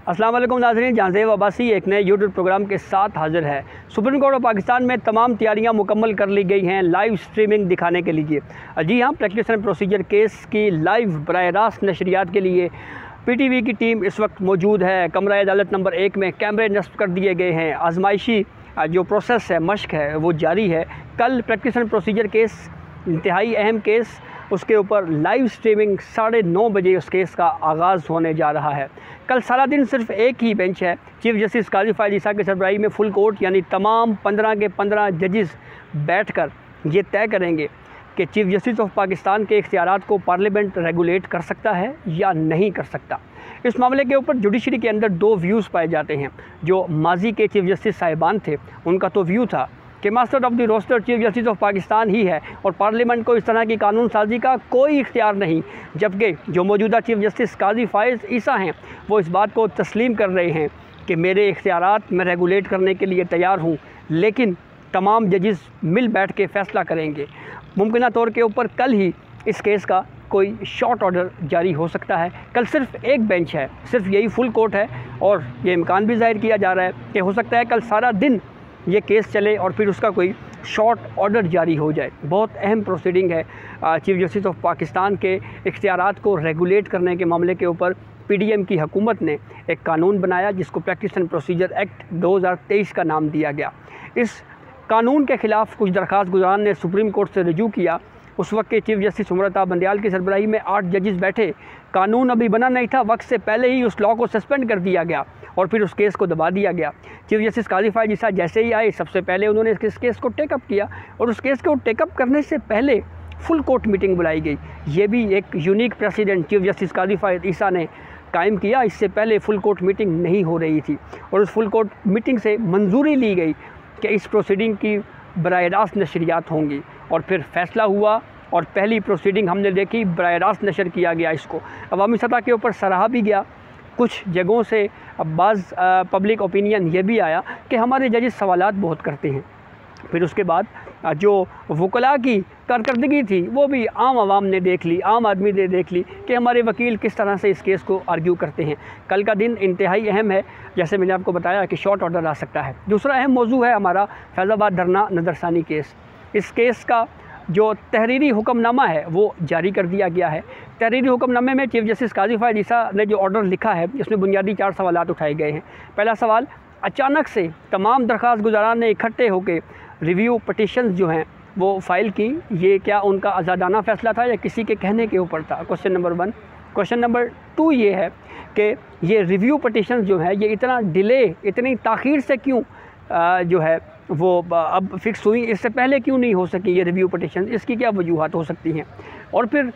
अस्सलाम वालेकुम नाज़रीन, जहांज़ेब अब्बासी एक नए यूट्यूब प्रोग्राम के साथ हाज़िर है। सुप्रीम कोर्ट ऑफ पाकिस्तान में तमाम तैयारियां मुकम्मल कर ली गई हैं लाइव स्ट्रीमिंग दिखाने के लिए। जी हाँ, प्रैक्टिस एंड प्रोसीजर केस की लाइव बराह रास्त नशरियात के लिए PTV की टीम इस वक्त मौजूद है। कमरा अदालत नंबर 1 में कैमरे नस्ब कर दिए गए हैं। आजमाइशी जो प्रोसेस है, मशक है, वो जारी है। कल प्रैक्टिस एंड प्रोसीजर केस, इंतहाई अहम केस, उसके ऊपर लाइव स्ट्रीमिंग 9:30 बजे उस केस का आगाज़ होने जा रहा है। कल सारा दिन सिर्फ एक ही बेंच है। चीफ जस्टिस काजी फ़ायद ईसा की सरबराही में फुल कोर्ट यानी तमाम 15 के 15 जजेस बैठकर ये तय करेंगे कि चीफ जस्टिस ऑफ पाकिस्तान के इख्तियारात को पार्लियामेंट रेगुलेट कर सकता है या नहीं कर सकता। इस मामले के ऊपर जुडिशरी के अंदर 2 व्यूज़ पाए जाते हैं। जो माजी के चीफ जस्टिस साहिबान थे, उनका तो व्यू था कि master of the roster chief justice of Pakistan ही है और पार्लियामेंट को इस तरह की कानून साजी का कोई इख्तियार नहीं। जबकि जो मौजूदा चीफ जस्टिस काजी फ़ायद ईसा हैं, वो इस बात को तस्लीम कर रहे हैं कि मेरे इख्तियारात मैं रेगुलेट करने के लिए तैयार हूँ, लेकिन तमाम जजेस मिल बैठ के फ़ैसला करेंगे। मुमकिन तौर के ऊपर कल ही इस केस का कोई शॉर्ट ऑर्डर जारी हो सकता है। कल सिर्फ एक बेंच है, सिर्फ यही फुल कोर्ट है और ये इम्कान भी ज़ाहिर किया जा रहा है कि हो सकता है कल सारा दिन ये केस चले और फिर उसका कोई शॉर्ट ऑर्डर जारी हो जाए। बहुत अहम प्रोसीडिंग है। चीफ जस्टिस ऑफ पाकिस्तान के इख्तियारात को रेगुलेट करने के मामले के ऊपर PDM की हुकूमत ने एक कानून बनाया जिसको प्रैक्टिस एंड प्रोसीजर एक्ट 2023 का नाम दिया गया। इस कानून के ख़िलाफ़ कुछ दरख्वास्त गुज़ारान ने सुप्रीम कोर्ट से रजू किया। उस वक्त के चीफ जस्टिस उमर अता बंदयाल की सरबराही में 8 जजेस बैठे। कानून अभी बना नहीं था, वक्त से पहले ही उस लॉ को सस्पेंड कर दिया गया और फिर उस केस को दबा दिया गया। चीफ जस्टिस काजी फ़ायद ईसा जैसे ही आए, सबसे पहले उन्होंने इस केस को टेकअप किया और उस केस को टेकअप करने से पहले फुल कोर्ट मीटिंग बुलाई गई। ये भी एक यूनिक प्रेसिडेंट चीफ जस्टिस काजी फ़ायद ईसा ने कायम किया। इससे पहले फुल कोर्ट मीटिंग नहीं हो रही थी और उस फुल कोर्ट मीटिंग से मंजूरी ली गई कि इस प्रोसीडिंग की बराह रास्त नशरियात होंगी और फिर फ़ैसला हुआ और पहली प्रोसीडिंग हमने देखी, बराह रास्त नशर किया गया। इसको अवामी सतह के ऊपर सराहा भी गया। कुछ जगहों से बाज़ पब्लिक ओपिनियन ये भी आया कि हमारे जजेस सवालात बहुत करते हैं। फिर उसके बाद जो वकला की कारकर्दगी थी वो भी आम आवाम ने देख ली, आम आदमी ने देख ली कि हमारे वकील किस तरह से इस केस को आर्ग्यू करते हैं। कल का दिन इंतहाई अहम है, जैसे मैंने आपको बताया कि शॉर्ट ऑर्डर आ सकता है। दूसरा अहम मौजू है हमारा फैज़ाबाद धरना नज़रसानी केस। इस केस का जो तहरीरी हुक्मनामा है वो जारी कर दिया गया है। तहरीरी हुक्मनामे में चीफ जस्टिस काजी फ़ायद ईसा ने जो ऑर्डर लिखा है, इसमें बुनियादी 4 सवालात उठाए गए हैं। पहला सवाल, अचानक से तमाम दरख्वास्त गुज़ारान ने इकट्ठे होकर रिव्यू पटिशन्स जो हैं वो फ़ाइल की, ये क्या उनका आज़ादाना फ़ैसला था या किसी के कहने के ऊपर था? Question number 1। क्वेश्चन नंबर 2 ये है कि ये रिव्यू पटिशन्स जो है ये इतना डिले, इतनी ताख़ीर से क्यों जो है वो अब फिक्स हुई, इससे पहले क्यों नहीं हो सकी ये रिव्यू पटिशन, इसकी क्या वजूहात हो सकती हैं? और फिर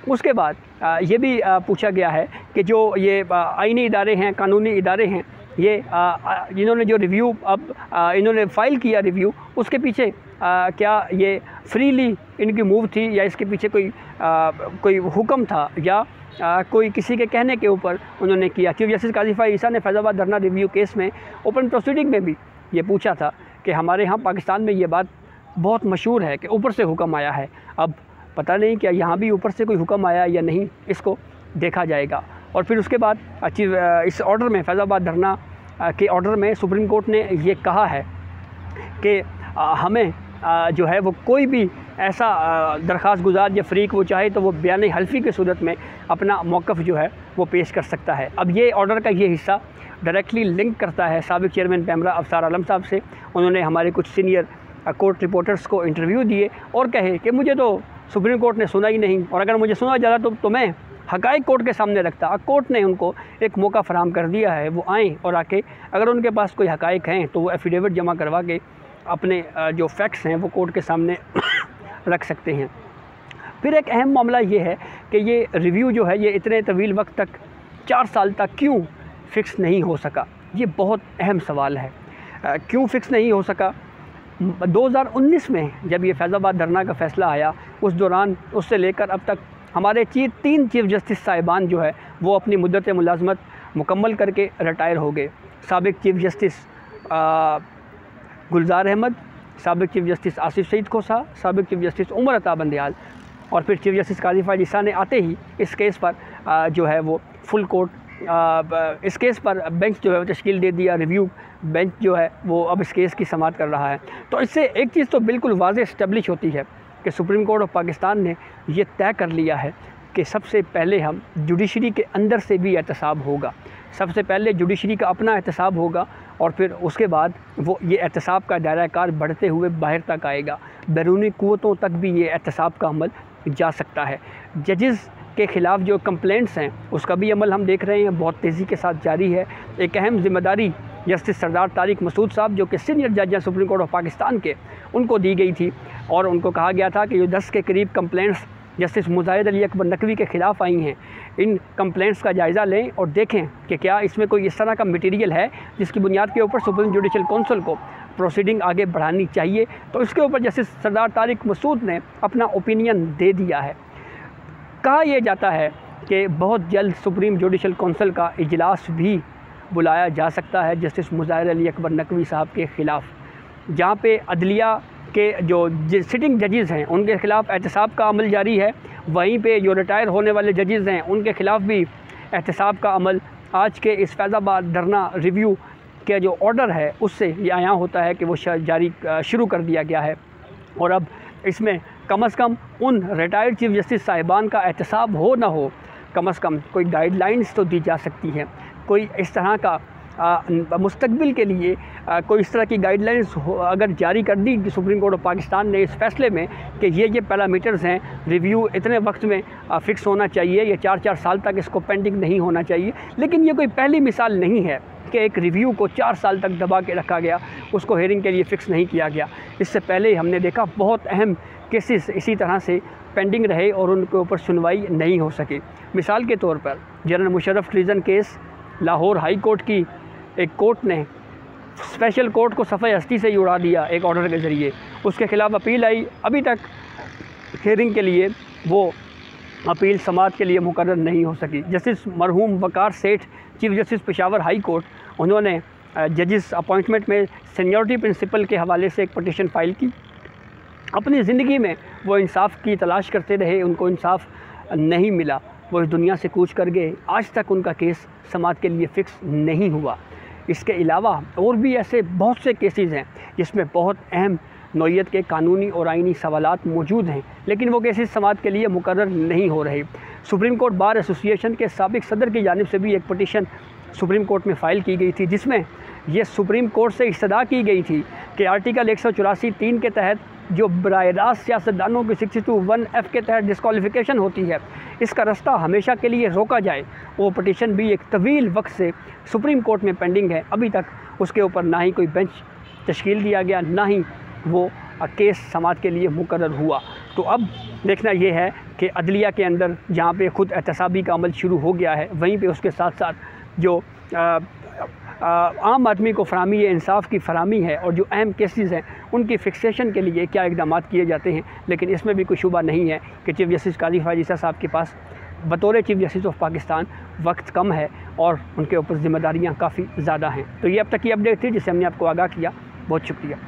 उसके बाद ये भी पूछा गया है कि जो ये आईनी इदारे हैं, कानूनी इदारे हैं, ये इन्होंने जो रिव्यू अब इन्होंने फ़ाइल किया रिव्यू, उसके पीछे क्या ये फ्रीली इनकी मूव थी या इसके पीछे कोई हुक्म था या कोई किसी के कहने के ऊपर उन्होंने किया? चीफ जस्टिस काजी फ़ायद ईसा ने फैज़ाबाद धरना रिव्यू केस में ओपन प्रोसीडिंग में भी ये पूछा था कि हमारे यहाँ पाकिस्तान में ये बात बहुत मशहूर है कि ऊपर से हुक्म आया है। अब पता नहीं क्या यहाँ भी ऊपर से कोई हुक्म आया या नहीं, इसको देखा जाएगा। और फिर उसके बाद इस ऑर्डर में, फैज़ाबाद धरना के ऑर्डर में सुप्रीम कोर्ट ने ये कहा है कि हमें जो है वो कोई भी ऐसा दरख्वास्त गुजार या फ़रीक वो चाहे तो वो बयान हल्फी की सूरत में अपना मौक़िफ़ जो है वो पेश कर सकता है। अब ये ऑर्डर का ये हिस्सा डायरेक्टली लिंक करता है साबिक़ चेयरमैन पैमरा अफसार आलम साहब से। उन्होंने हमारे कुछ सीनियर कोर्ट रिपोर्टर्स को इंटरव्यू दिए और कहे कि मुझे तो सुप्रीम कोर्ट ने सुना ही नहीं, और अगर मुझे सुना जाता तो मैं हक़ाइक़ कोर्ट के सामने रखता। कोर्ट ने उनको एक मौका फ़राहम कर दिया है, वो आएँ और आके अगर उनके पास कोई हक़ाइक़ हैं तो वो एफिडेविट जमा करवा के अपने जो फैक्ट्स हैं वो कोर्ट के सामने रख सकते हैं। फिर एक अहम मामला ये है कि ये रिव्यू जो है ये इतने तवील वक्त तक, 4 साल तक क्यों फ़िक्स नहीं हो सका? ये बहुत अहम सवाल है। क्यों फ़िक्स नहीं हो सका? 2019 में जब ये फैज़ाबाद धरना का फ़ैसला आया, उस दौरान उससे लेकर अब तक हमारे 3 चीफ जस्टिस साहिबान जो है वो अपनी मुद्दत मुलाज़मत मुकम्मल करके रिटायर हो गए। साबिक़ चीफ जस्टिस गुलजार अहमद, साबिक़ चीफ जस्टिस आसिफ सईद खोसा, साबिक़ चीफ जस्टिस उमर अता बंदयाल और फिर चीफ जस्टिस काजी फ़ायद ईसा ने आते ही इस केस पर जो है वो फुल कोर्ट इस केस पर बेंच जो है वो तश्कील दे दिया, रिव्यू बेंच जो है वो अब इस केस की समाअत कर रहा है। तो इससे एक चीज़ तो बिल्कुल वाज़ेह इस्टेब्लिश होती है कि सुप्रीम कोर्ट ऑफ पाकिस्तान ने ये तय कर लिया है कि सबसे पहले हम जुडिशरी के अंदर से भी एहतसाब होगा। सबसे पहले जुडिशरी का अपना एहतसाब होगा और फिर उसके बाद वो ये एहतसाब का दायरा कार बढ़ते हुए बाहर तक आएगा। बैरूनी क़ुव्वतों तक भी ये एहतसाब का अमल जा सकता है। जजेस के ख़िलाफ़ जो कंप्लेंट्स हैं उसका भी अमल हम देख रहे हैं बहुत तेज़ी के साथ जारी है। एक अहम ज़िम्मेदारी जस्टिस सरदार तारिक मसूद साहब जो कि सीनियर जज हैं सुप्रीम कोर्ट ऑफ पाकिस्तान के, उनको दी गई थी और उनको कहा गया था कि जो 10 के करीब कंप्लेंट्स जस्टिस मुजाहिद अली अकबर नकवी के ख़िलाफ़ आई हैं, इन कंप्लेंट्स का जायज़ा लें और देखें कि क्या इसमें कोई इस तरह का मटेरियल है जिसकी बुनियाद के ऊपर सुप्रीम जुडिशल काउंसिल को प्रोसीडिंग आगे बढ़ानी चाहिए। तो इसके ऊपर जस्टिस सरदार तारिक मसूद ने अपना ओपिनियन दे दिया है। कहा यह जाता है कि बहुत जल्द सुप्रीम जुडिशल काउंसिल का इजलास भी बुलाया जा सकता है जस्टिस मुजाहिद अली अकबर नकवी साहब के ख़िलाफ़, जहाँ पे अदलिया के जो सिटिंग जजेस हैं उनके ख़िलाफ़ एहतसाब का अमल जारी है। वहीं पे जो रिटायर होने वाले जजेस हैं उनके ख़िलाफ़ भी एहतसाब का अमल आज के इस फैज़ाबाद धरना रिव्यू के जो ऑर्डर है उससे ये आया होता है कि वो जारी शुरू कर दिया गया है। और अब इसमें कम से कम उन रिटायर्ड चीफ जस्टिस साहिबान का एहतसाब हो ना हो, कम से कम कोई गाइडलाइंस तो दी जा सकती है। कोई इस तरह का मुस्तकबिल के लिए कोई इस तरह की गाइडलाइंस अगर जारी कर दी सुप्रीम कोर्ट ऑफ पाकिस्तान ने इस फैसले में कि ये पैरामीटर्स हैं, रिव्यू इतने वक्त में फ़िक्स होना चाहिए, ये 4-4 साल तक इसको पेंडिंग नहीं होना चाहिए। लेकिन ये कोई पहली मिसाल नहीं है कि एक रिव्यू को 4 साल तक दबा के रखा गया, उसको हेयरिंग के लिए फ़िक्स नहीं किया गया। इससे पहले हमने देखा बहुत अहम केसेस इसी तरह से पेंडिंग रहे और उनके ऊपर सुनवाई नहीं हो सकी। मिसाल के तौर पर general Musharraf treason case Lahore high court की एक कोर्ट ने स्पेशल कोर्ट को सफ़े हस्ती से ही उड़ा दिया एक ऑर्डर के ज़रिए। उसके ख़िलाफ़ अपील आई, अभी तक हेयरिंग के लिए वो अपील समाअत के लिए मुकर्रर नहीं हो सकी। जस्टिस मरहूम वकार सेठ chief justice Peshawar high court, उन्होंने जजेस अपॉइंटमेंट में सीनियरिटी प्रिंसिपल के हवाले से एक पटिशन फ़ाइल की। अपनी ज़िंदगी में वो इंसाफ की तलाश करते रहे, उनको इंसाफ नहीं मिला, वो इस दुनिया से कूच कर गए। आज तक उनका केस समाअत के लिए फ़िक्स नहीं हुआ। इसके अलावा और भी ऐसे बहुत से केसेस हैं जिसमें बहुत अहम नौइयत के कानूनी और आइनी सवालात मौजूद हैं, लेकिन वो केसेस समाअत के लिए मुकर्रर नहीं हो रहे। सुप्रीम कोर्ट बार एसोसिएशन के साबिक सदर की जानिब से भी एक पटिशन सुप्रीम कोर्ट में फ़ाइल की गई थी, जिसमें ये सुप्रीम कोर्ट से इस्तदा की गई थी कि आर्टिकल 184(3) के तहत जो बराह रास्त सियासतदानों की 62(1)(f) के तहत डिस्क्वालिफिकेशन होती है, इसका रास्ता हमेशा के लिए रोका जाए। वो पटिशन भी एक तवील वक्त से सुप्रीम कोर्ट में पेंडिंग है। अभी तक उसके ऊपर ना ही कोई बेंच तश्कील दिया गया, ना ही वो केस समाअत के लिए मुकर्रर हुआ। तो अब देखना ये है कि अदलिया के अंदर जहाँ पे ख़ुद एहतसाबी का अमल शुरू हो गया है, वहीं पे उसके साथ साथ जो आम आदमी को फराहमी इंसाफ की फराहमी है और जो अहम केसेस हैं उनकी फ़िक्सेशन के लिए क्या इक़दाम किए जाते हैं। लेकिन इसमें भी कोई शुबा नहीं है कि चीफ जस्टिस काजी फायज़ साहब के पास बतौर चीफ जस्टिस ऑफ पाकिस्तान वक्त कम है और उनके ऊपर ज़िम्मेदारियाँ काफ़ी ज़्यादा हैं। तो ये अब तक की अपडेट थी जिसे हमने आपको आगाह किया। बहुत शुक्रिया।